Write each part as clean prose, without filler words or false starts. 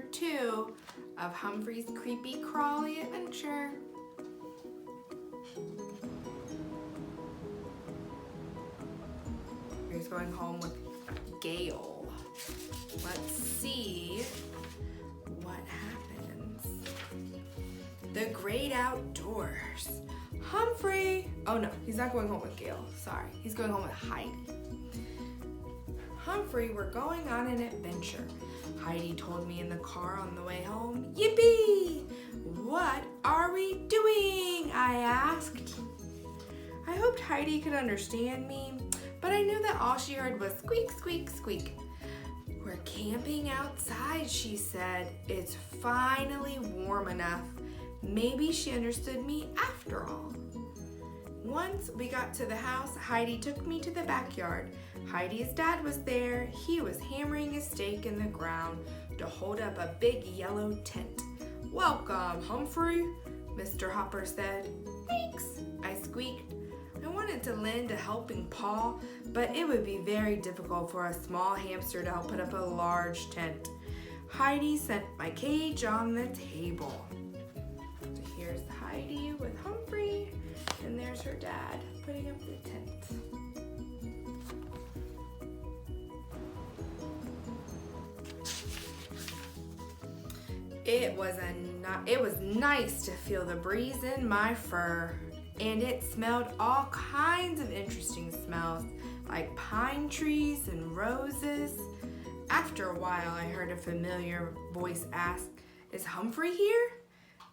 part 2 of Humphrey's creepy crawly adventure. He's going home with Gail. Let's see what happens. The great outdoors. Humphrey. Oh no, he's not going home with Gail. Sorry, he's going home with Heidi. Humphrey, we're going on an adventure. Heidi told me in the car on the way home. Yippee! What are we doing? I asked. I hoped Heidi could understand me, but I knew that all she heard was squeak, squeak, squeak. We're camping outside, she said. It's finally warm enough. Maybe she understood me after all. Once we got to the house, Heidi took me to the backyard. Heidi's dad was there. He was hammering a stake in the ground to hold up a big yellow tent. Welcome, Humphrey, Mr. Hopper said. Thanks, I squeaked. I wanted to lend a helping paw, but it would be very difficult for a small hamster to help put up a large tent. Heidi set my cage on the table. So here's Heidi with Humphrey, and there's her dad putting up the tent. It was nice to feel the breeze in my fur, and it smelled all kinds of interesting smells, like pine trees and roses. After a while, I heard a familiar voice ask, "Is Humphrey here?"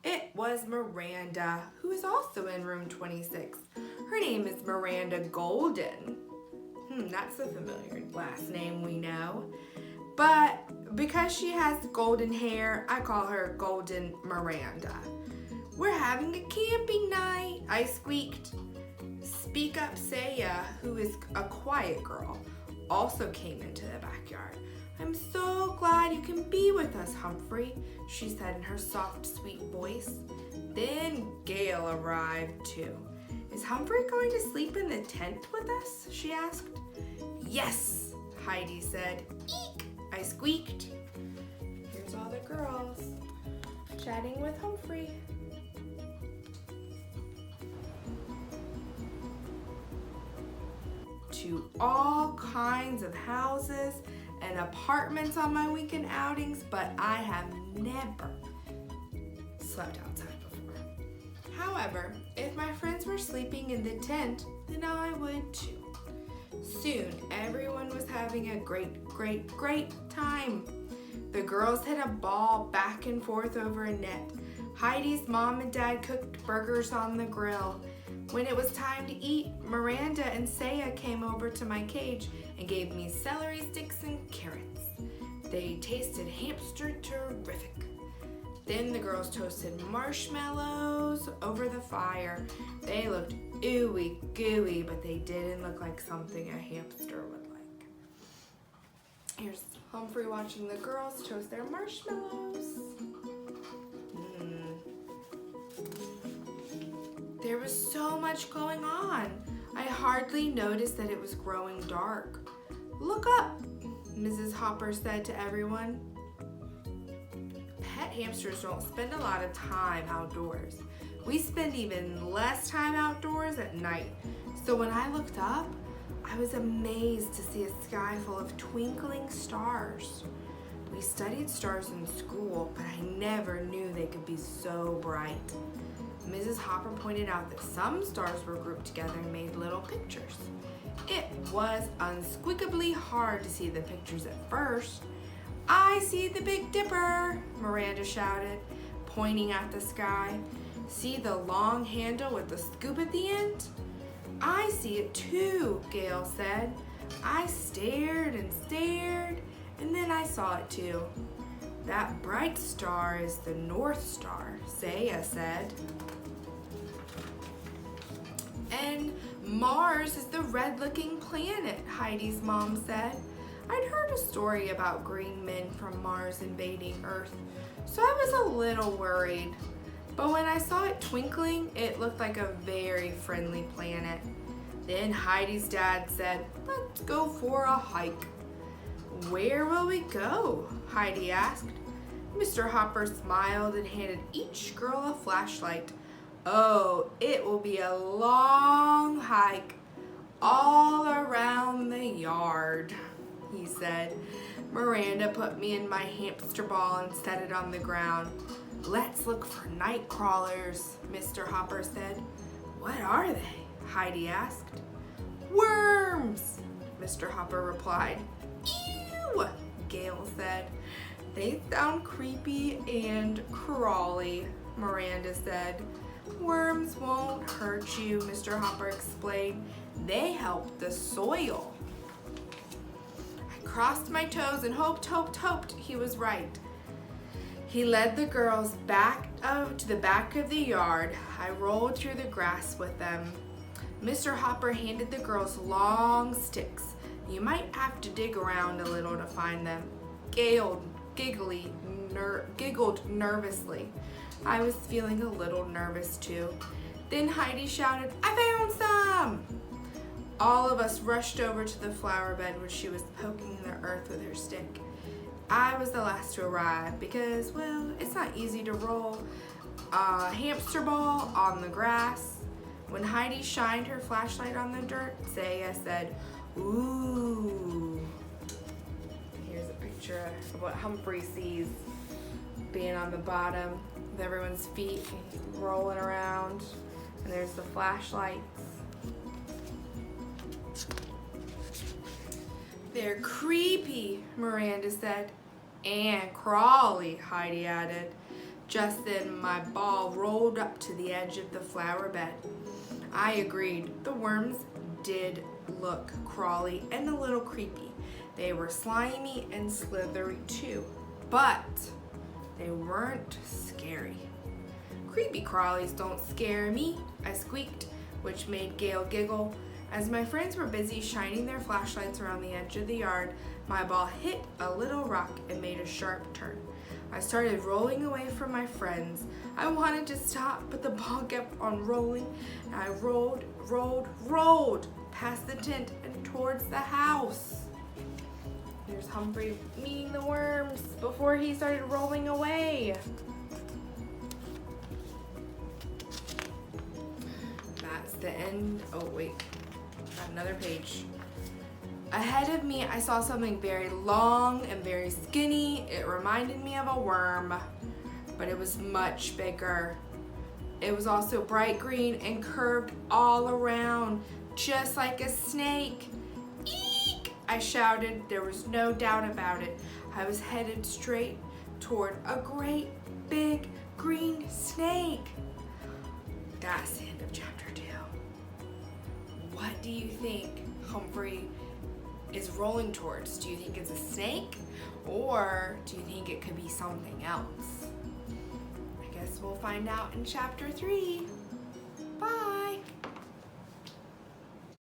It was Miranda, who is also in room 26. Her name is Miranda Golden. That's a familiar last name we know. But because she has golden hair, I call her Golden Miranda. We're having a camping night, I squeaked. Speak Up Saya, who is a quiet girl, also came into the backyard. I'm so glad you can be with us, Humphrey, she said in her soft, sweet voice. Then Gail arrived too. Is Humphrey going to sleep in the tent with us? She asked. Yes, Heidi said. Eek, I squeaked. Here's all the girls chatting with Humphrey. To all kinds of houses and apartments on my weekend outings, but I have never slept outside before. However, if my friends were sleeping in the tent, then I would too. Soon, everyone was having a great time. The girls hit a ball back and forth over a net. Heidi's mom and dad cooked burgers on the grill. When it was time to eat, Miranda and Saya came over to my cage and gave me celery sticks and carrots. They tasted hamster terrific. Then the girls toasted marshmallows over the fire. They looked ooey gooey, but they didn't look like something a hamster would like. Here's Humphrey watching the girls toast their marshmallows. There was so much going on. I hardly noticed that it was growing dark. Look up, Mrs. Hopper said to everyone. Pet hamsters don't spend a lot of time outdoors. We spend even less time outdoors at night. So when I looked up, I was amazed to see a sky full of twinkling stars. We studied stars in school, but I never knew they could be so bright. Mrs. Hopper pointed out that some stars were grouped together and made little pictures. It was unsqueakably hard to see the pictures at first. I see the Big Dipper, Miranda shouted, pointing at the sky. See the long handle with the scoop at the end? I see it too, Gail said. I stared and stared, and then I saw it too. That bright star is the North Star, Saya said. And Mars is the red-looking planet, Heidi's mom said. I'd heard a story about green men from Mars invading Earth, so I was a little worried. But when I saw it twinkling, it looked like a very friendly planet. Then Heidi's dad said, let's go for a hike. Where will we go? Heidi asked. Mr. Hopper smiled and handed each girl a flashlight. "Oh, it will be a long hike all around the yard," he said. Miranda put me in my hamster ball and set it on the ground. "Let's look for night crawlers," Mr. Hopper said. "What are they?" Heidi asked. "Worms," Mr. Hopper replied. "Ew," Gail said. "They sound creepy and crawly," Miranda said. "Worms won't hurt you," Mr. Hopper explained. "They help the soil." I crossed my toes and hoped he was right. He led the girls back to the back of the yard. I rolled through the grass with them. Mr. Hopper handed the girls long sticks. "You might have to dig around a little to find them." Gail giggled nervously. I was feeling a little nervous too. Then Heidi shouted, "I found some!" All of us rushed over to the flower bed where she was poking the earth with her stick. I was the last to arrive because, well, it's not easy to roll a hamster ball on the grass. When Heidi shined her flashlight on the dirt, Saya said, "Ooh." Here's a picture of what Humphrey sees being on the bottom with everyone's feet rolling around. And there's the flashlights. "They're creepy," Miranda said. "And crawly," Heidi added. Just then, my ball rolled up to the edge of the flower bed. I agreed. The worms did look crawly and a little creepy. They were slimy and slithery too, but they weren't scary. "Creepy crawlies don't scare me," I squeaked, which made Gail giggle. As my friends were busy shining their flashlights around the edge of the yard, my ball hit a little rock and made a sharp turn. I started rolling away from my friends. I wanted to stop, but the ball kept on rolling, and I rolled past the tent and towards the house. Here's Humphrey meeting the worms before he started rolling away. That's the end. Oh, wait. Got another page. Ahead of me, I saw something very long and very skinny. It reminded me of a worm, but it was much bigger. It was also bright green and curved all around, just like a snake. "Eek!" I shouted. There was no doubt about it. I was headed straight toward a great big green snake. That's the end of chapter 2. What do you think Humphrey is rolling towards? Do you think it's a snake, or do you think it could be something else? I guess we'll find out in chapter 3.